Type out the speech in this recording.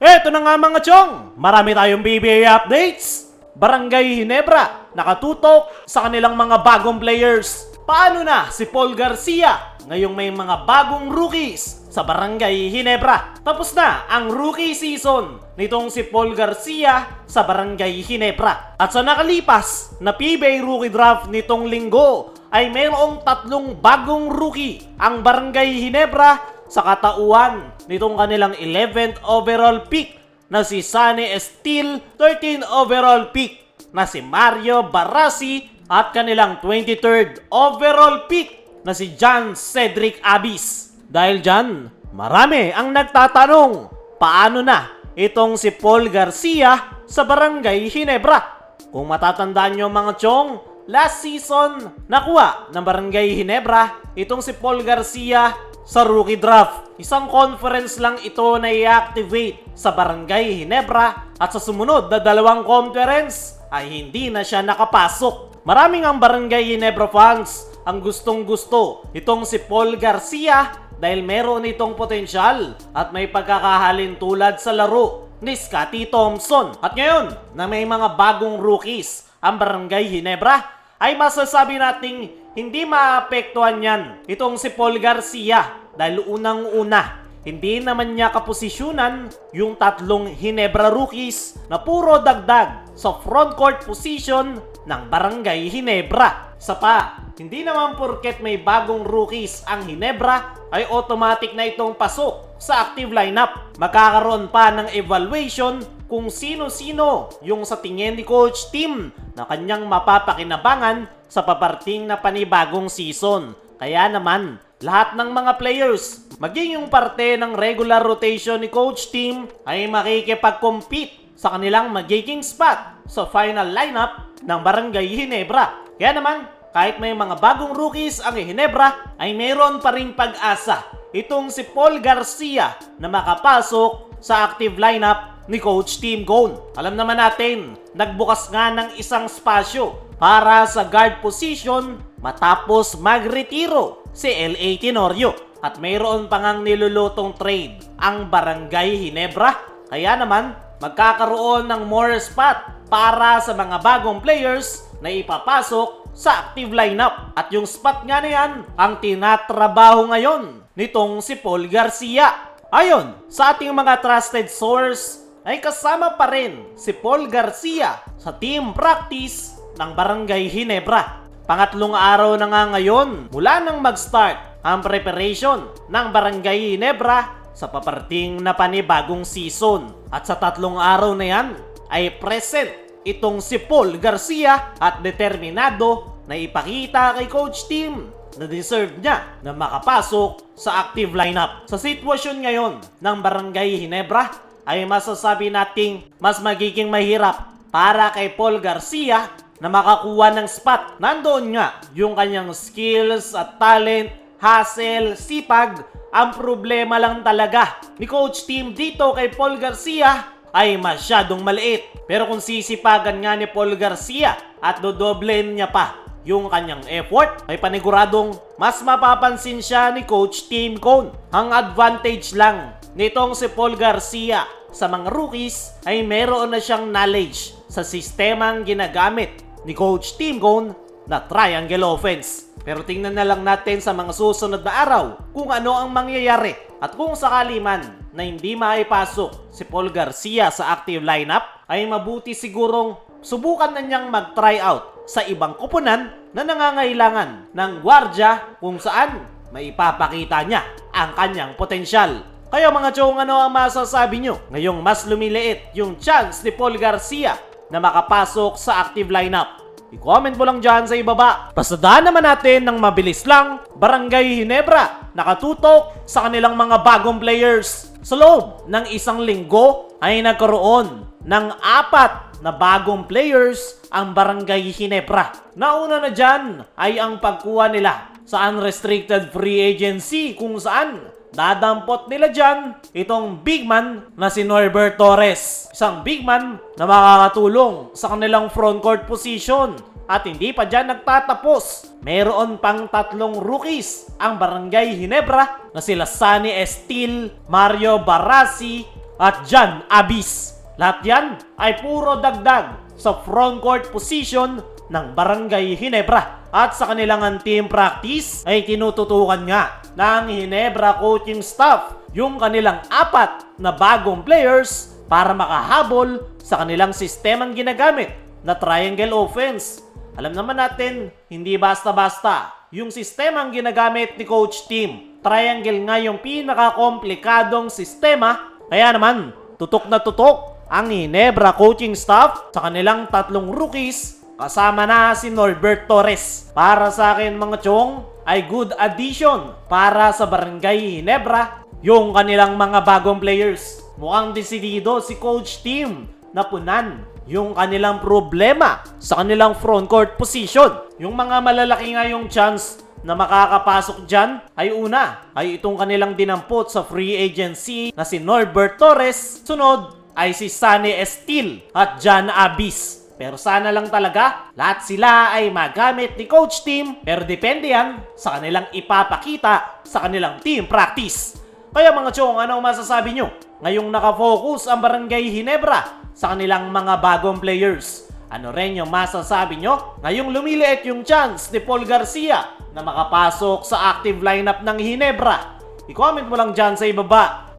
Eto na nga mga chong, marami tayong BBA updates. Barangay Ginebra, nakatutok sa kanilang mga bagong players. Paano na si Paul Garcia ngayong may mga bagong rookies sa Barangay Ginebra? Tapos na ang rookie season nitong si Paul Garcia sa Barangay Ginebra. At sa nakalipas na PBA rookie draft nitong linggo ay mayroong 3 bagong rookie ang Barangay Ginebra sa katauhan nitong kanilang 11th overall pick na si Sunny Esteel, 13th overall pick na si Mario Barasi at kanilang 23rd overall pick na si John Cedric Abis. Dahil dyan, marami ang nagtatanong, paano na itong si Paul Garcia sa Barangay Ginebra? Kung matatandaan nyo mga chong, last season, nakuha ng Barangay Ginebra itong si Paul Garcia sa rookie draft. Isang conference lang ito na i-activate sa Barangay Ginebra at sa sumunod na 2 conference ay hindi na siya nakapasok. Maraming ang Barangay Ginebra fans ang gustong-gusto itong si Paul Garcia dahil meron itong potensyal at may pagkakahalin tulad sa laro ni Scotty Thompson. At ngayon na may mga bagong rookies ang Barangay Ginebra ay masasabi nating hindi maapektuhan yan itong si Paul Garcia dahil unang-una, hindi naman niya kaposisyunan yung 3 Ginebra rookies na puro dagdag sa frontcourt position ng Barangay Ginebra. Sa pa, hindi naman porket may bagong rookies ang Ginebra ay automatic na itong pasok sa active lineup. Magkakaroon pa ng evaluation kung sino-sino yung sa tingin ni Coach Tim na kanyang mapapakinabangan sa paparting na panibagong season. Kaya naman, lahat ng mga players, maging yung parte ng regular rotation ni Coach Tim ay makikipag-compete sa kanilang magiging spot sa final lineup ng Barangay Ginebra. Kaya naman, kahit may mga bagong rookies ang Ginebra, ay mayroon pa ring pag-asa itong si Paul Garcia na makapasok sa active lineup ni Coach Tim Cone. Alam naman natin, nagbukas nga ng isang spasyo para sa guard position matapos magretiro si L.A. Tenorio. At mayroon pa ngang nilulutong trade ang Barangay Ginebra. Kaya naman, magkakaroon ng more spot para sa mga bagong players na ipapasok sa active lineup. At yung spot nga na yan, ang tinatrabaho ngayon nitong si Paul Garcia. Ayon sa ating mga trusted source, ay kasama pa rin si Paul Garcia sa team practice ng Barangay Ginebra. Pangatlong araw na nga ngayon mula nang mag-start ang preparation ng Barangay Ginebra sa paparting na panibagong season. At sa 3 araw na yan ay present itong si Paul Garcia at determinado na ipakita kay Coach Tim na deserve niya na makapasok sa active lineup. Sa sitwasyon ngayon ng Barangay Ginebra ay masasabi nating mas magiging mahirap para kay Paul Garcia na makakuha ng spot. Nandoon nga yung kanyang skills at talent, hustle, sipag. Ang problema lang talaga ni Coach Tim dito kay Paul Garcia ay masyadong maliit. Pero kung sisipagan nga ni Paul Garcia at dodoblen niya pa yung kanyang effort, ay paniguradong mas mapapansin siya ni Coach Tim Cone. Ang advantage lang nitong si Paul Garcia sa mga rookies ay meron na siyang knowledge sa sistemang ginagamit ni Coach Tim Cone na triangle offense. Pero tingnan na lang natin sa mga susunod na araw kung ano ang mangyayari. At kung sakali man na hindi maipasok si Paul Garcia sa active lineup, ay mabuti sigurong subukan na niyang mag-try out sa ibang koponan na nangangailangan ng gwardya kung saan maipapakita niya ang kanyang potensyal. Kaya mga chong, ano ang masasabi nyo? Ngayong mas lumiliit yung chance ni Paul Garcia na makapasok sa active lineup. I-comment mo lang dyan sa ibaba. Pasadaan naman natin ng mabilis lang, Barangay Ginebra nakatutok sa kanilang mga bagong players. Sa loob ng 1 linggo ay nagkaroon ng 4 na bagong players ang Barangay Ginebra. Nauna na dyan ay ang pagkuha nila sa unrestricted free agency kung saan dadampot nila dyan itong big man na si Norbert Torres. Isang big man na makakatulong sa kanilang frontcourt position. At hindi pa dyan nagtatapos. Meron pang 3 rookies ang Barangay Ginebra na sila Sunny Esteel, Mario Barasi at John Abis. Lahat yan ay puro dagdag sa frontcourt position ng Barangay Ginebra. At sa kanilang team practice ay tinututukan nga ng Ginebra coaching staff yung kanilang 4 na bagong players para makahabol sa kanilang sistemang ginagamit na triangle offense. Alam naman natin, hindi basta-basta yung sistemang ginagamit ni Coach Tim. Triangle nga yung pinaka-komplikadong sistema. Kaya naman, tutok na tutok ang Ginebra coaching staff sa kanilang 3 rookies kasama na si Norbert Torres. Para sa akin mga chong, ay good addition para sa Barangay Ginebra yung kanilang mga bagong players. Mukhang desidido si Coach Tim na punan yung kanilang problema sa kanilang frontcourt position. Yung mga malalaki nga yung chance na makakapasok dyan ay una ay itong kanilang dinampot sa free agency na si Norbert Torres. Sunod ay si Sunny Estil at John Abis. Pero sana lang talaga lahat sila ay magamit ni Coach Tim, pero depende yan sa kanilang ipapakita sa kanilang team practice. Kaya mga chong, ano masasabi nyo? Ngayong nakafocus ang Barangay Ginebra sa kanilang mga bagong players. Ano rin yung masasabi nyo? Ngayong lumiliit yung chance ni Paul Garcia na makapasok sa active lineup ng Ginebra. I-comment mo lang dyan sa ibaba.